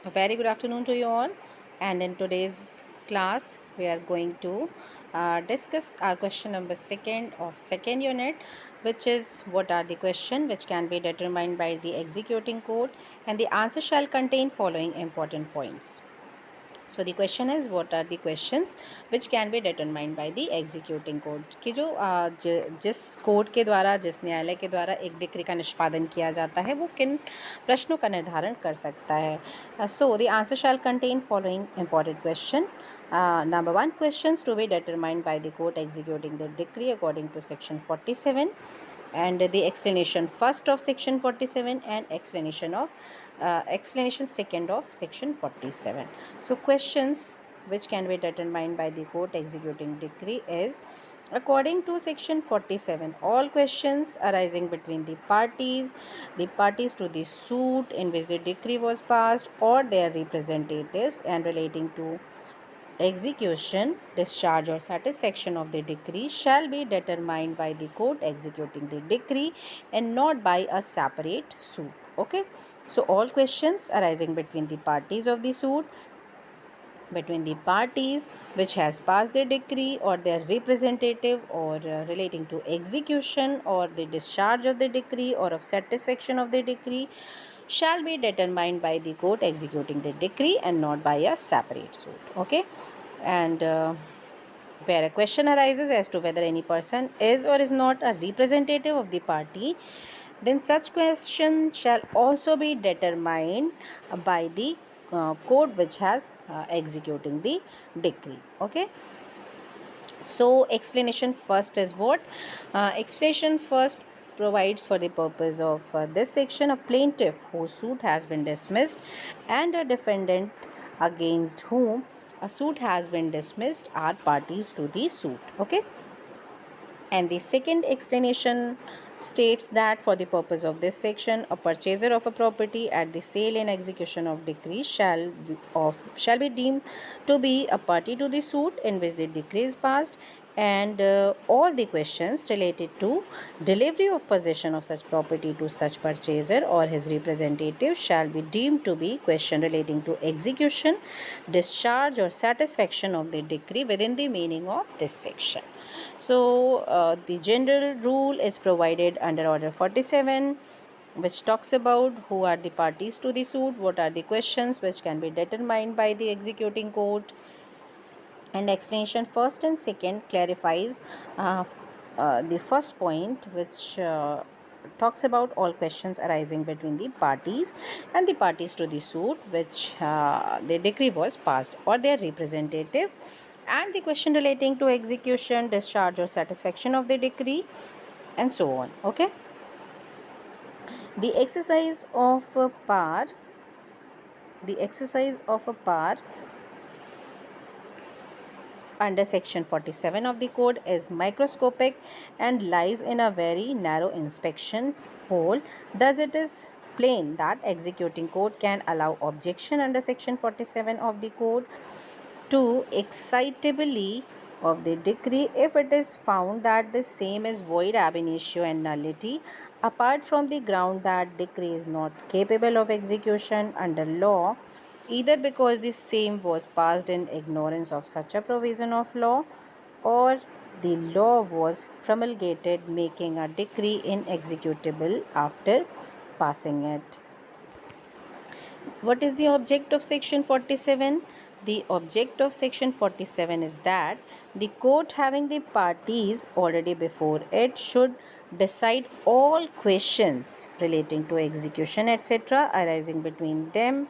A very good afternoon to you all, and in today's class we are going to discuss our question number second of second unit, which is what are the question which can be determined by the executing code, and the answer shall contain following important points. So the question is what are the questions which can be determined by the executing code कि जो जिस code के द्वारा जिस न्यायालय के द्वारा एक डिक्री का निष्पादन किया जाता है वो किन प्रश्नों का निर्धारण कर सकता है. So the answer shall contain following important question. Number 1, questions to be determined by the court executing the decree according to section 47, and the explanation first of section 47 and explanation second of section 47. So questions which can be determined by the court executing decree is, according to section 47, all questions arising between the parties to the suit in which the decree was passed or their representatives, and relating to execution, discharge or satisfaction of the decree shall be determined by the court executing the decree and not by a separate suit. Okay, so all questions arising between the parties of the suit, between the parties which has passed the decree or their representative, or relating to execution or the discharge of the decree or of satisfaction of the decree, shall be determined by the court executing the decree and not by a separate suit. Okay, and where a question arises as to whether any person is or is not a representative of the party, then such question shall also be determined by the court which has executing the decree. Okay, so explanation first is what? Explanation first provides for the purpose of this section, a plaintiff whose suit has been dismissed and a defendant against whom a suit has been dismissed are parties to the suit. Okay, and the second explanation states that for the purpose of this section, a purchaser of a property at the sale and execution of decree shall be deemed to be a party to the suit in which the decree is passed, and all the questions related to delivery of possession of such property to such purchaser or his representative shall be deemed to be question relating to execution, discharge or satisfaction of the decree within the meaning of this section. So the general rule is provided under Order 47, which talks about who are the parties to the suit, what are the questions which can be determined by the executing court, and explanation first and second clarifies the first point, which talks about all questions arising between the parties and the parties to the suit which the decree was passed or their representative, and the question relating to execution, discharge or satisfaction of the decree, and so on. Okay, the exercise of a power under section 47 of the code is microscopic and lies in a very narrow inspection hole. Thus it is plain that executing code can allow objection under section 47 of the code to excitability of the decree if it is found that the same is void ab initio and nullity, apart from the ground that decree is not capable of execution under law, either because the same was passed in ignorance of such a provision of law, or the law was promulgated making a decree inexecutable after passing it. What is the object of section 47? The object of section 47 is that the court having the parties already before it should decide all questions relating to execution etc. arising between them,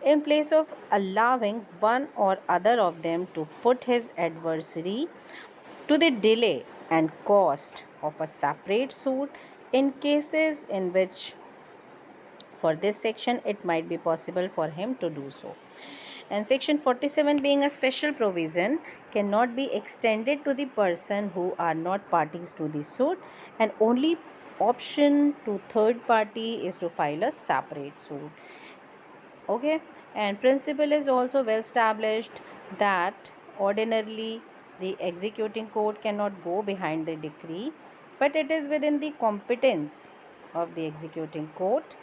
in place of allowing one or other of them to put his adversary to the delay and cost of a separate suit in cases in which for this section it might be possible for him to do so. And section 47 being a special provision cannot be extended to the person who are not parties to the suit, and only option to third party is to file a separate suit. Okay, and principle is also well established that ordinarily the executing court cannot go behind the decree, but it is within the competence of the executing court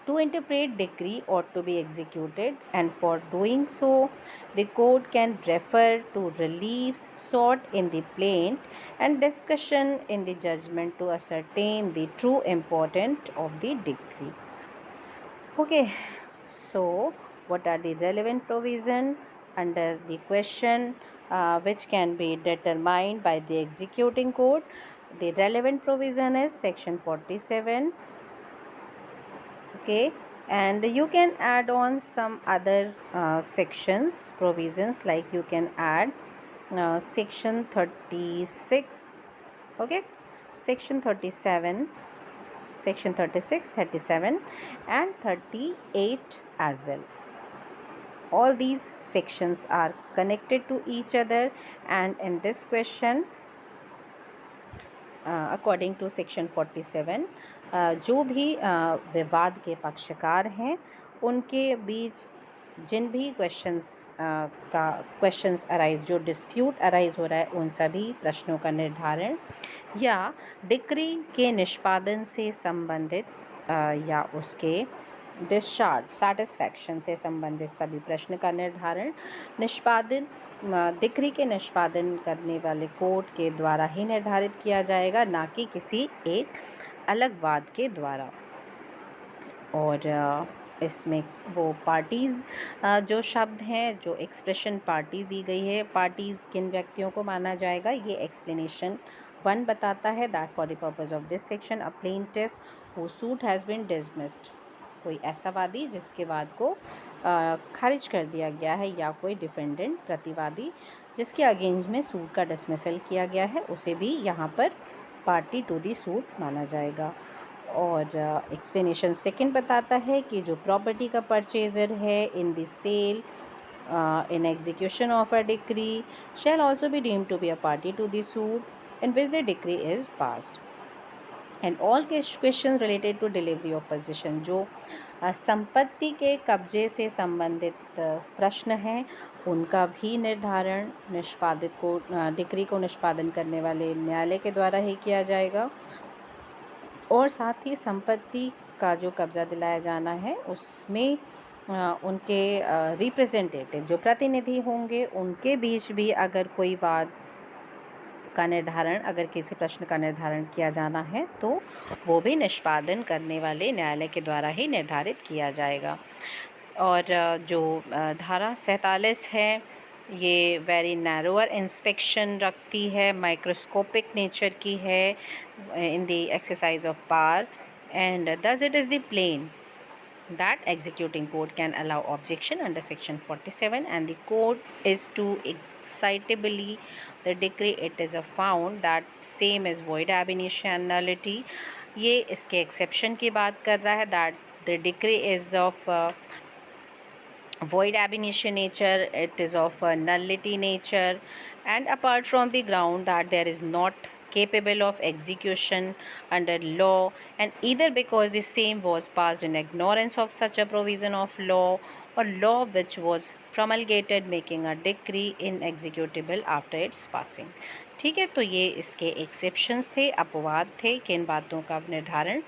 To interpret decree ought to be executed, and for doing so, the court can refer to reliefs sought in the plaint and discussion in the judgment to ascertain the true importance of the decree. Okay, so what are the relevant provision under the question which can be determined by the executing court? The relevant provision is section 47. Okay, and you can add on some other sections provisions, like you can add section 36. Okay, section 37, section 36, 37 and 38 as well. All these sections are connected to each other, and in this question according to section 47 जो भी विवाद के पक्षकार हैं उनके बीच जिन भी questions arise, जो dispute arise हो रहा है, उन सभी प्रश्नों का निर्धारण या डिक्री के निष्पादन से संबंधित या उसके डिस्चार्ज सेटिस्फैक्शन से संबंधित सभी प्रश्न का निर्धारण निष्पादन डिक्री के निष्पादन करने वाले कोर्ट के द्वारा ही निर्धारित किया जाएगा, ना कि किसी एक अलग वाद के द्वारा। और इसमें वो पार्टीज़ जो शब्द हैं, जो एक्सप्रेशन पार्टी दी गई है, पार्टीज़ किन व्यक्तियों को माना जाएगा, ये एक्सप्लेनेशन 1 बताता है। That for the purpose of this section a plaintiff who suit has been dismissed, कोई ऐसा वादी जिसके वाद को खारिज कर दिया गया है, या कोई डिफेंडेंट प्रतिवादी जिसके अगेंस्ट में सूट का डिसमिसल किया गया है, उसे भी यहाँ पर पार्टी टू दी सूट माना जाएगा। और एक्सप्लेनेशन सेकंड बताता है कि जो प्रॉपर्टी का परचेजर है in the sale in execution of a decree shall also be deemed to be a party to the suit in which the decree is passed. And all questions related to delivery of possession, जो संपत्ति के कब्जे से संबंधित प्रश्न हैं, उनका भी निर्धारण निष्पादित को डिक्री को निष्पादन करने वाले न्यायालय के द्वारा ही किया जाएगा। और साथ ही संपत्ति का जो कब्ज़ा दिलाया जाना है उसमें उनके रिप्रेजेंटेटिव जो प्रतिनिधि होंगे, उनके बीच भी अगर कोई वाद का निर्धारण, अगर किसी प्रश्न का निर्धारण किया जाना है, तो वो भी निष्पादन करने वाले न्यायालय के द्वारा ही निर्धारित किया जाएगा। और जो धारा 47 है, ये वेरी नैरोअर इंस्पेक्शन रखती है, माइक्रोस्कोपिक नेचर की है in the exercise of power, and thus it is the plain that executing court can allow objection under section 47, and the court is to excitably the decree it is found that same is void ab initio and nullity। ये इसके exception की बात कर रहा है, that the decree is of void ab initio nature, it is of nullity nature, and apart from the ground that there is not capable of execution under law, and either because the same was passed in ignorance of such a provision of law, or law which was promulgated making a decree inexecutable after its passing। ठीक है, तो ये इसके exceptions थे, अपवाद थे, किन बातों का निर्धारण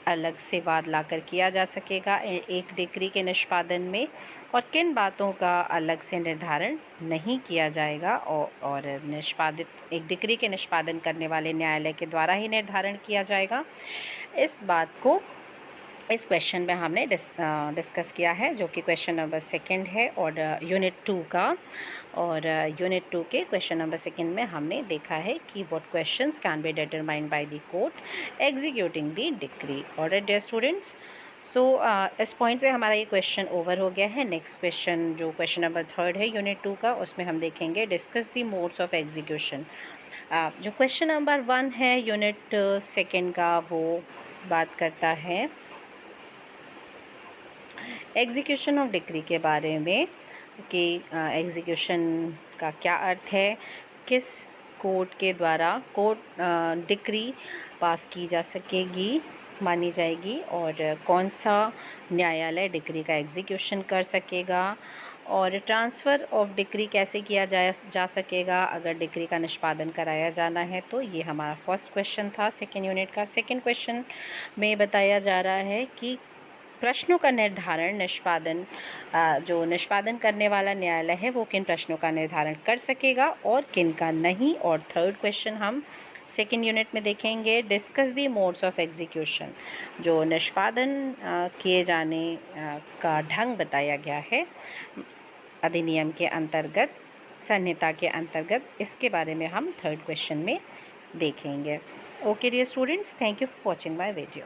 अलग से वाद लाकर किया जा सकेगा एक डिक्री के निष्पादन में, और किन बातों का अलग से निर्धारण नहीं किया जाएगा और निष्पादित एक डिक्री के निष्पादन करने वाले न्यायालय के द्वारा ही निर्धारण किया जाएगा। इस बात को इस क्वेश्चन में हमने डिस्कस किया है, जो कि क्वेश्चन नंबर 2 है और यूनिट 2 का। और यूनिट 2 के क्वेश्चन नंबर 2 में हमने देखा है कि what questions can be determined by the court executing the decree. Alright dear students, so इस पॉइंट से हमारा ये क्वेश्चन ओवर हो गया है। नेक्स्ट क्वेश्चन जो क्वेश्चन नंबर 3 है यूनिट 2 का, उसमें हम देखेंगे discuss the modes of execution. जो क्वेश्चन नंबर 1 है यूनिट 2 का, वो बात करता है एग्जीक्यूशन ऑफ डिक्री के बारे में, कि एग्जीक्यूशन का क्या अर्थ है, किस कोर्ट के द्वारा डिक्री पास की जा सकेगी, मानी जाएगी, और कौन सा न्यायालय डिक्री का एग्जीक्यूशन कर सकेगा, और ट्रांसफ़र ऑफ डिक्री कैसे किया जा सकेगा अगर डिक्री का निष्पादन कराया जाना है। तो ये हमारा फर्स्ट क्वेश्चन था 2nd यूनिट का। सेकंड क्वेश्चन में बताया जा रहा है कि प्रश्नों का निर्धारण जो निष्पादन करने वाला न्यायालय है वो किन प्रश्नों का निर्धारण कर सकेगा और किन का नहीं। और थर्ड क्वेश्चन हम सेकेंड यूनिट में देखेंगे, discuss the modes of execution. जो निष्पादन किए जाने का ढंग बताया गया है अधिनियम के अंतर्गत, संहिता के अंतर्गत, इसके बारे में हम थर्ड क्वेश्चन में देखेंगे। Okay dear students, thank you for watching my video.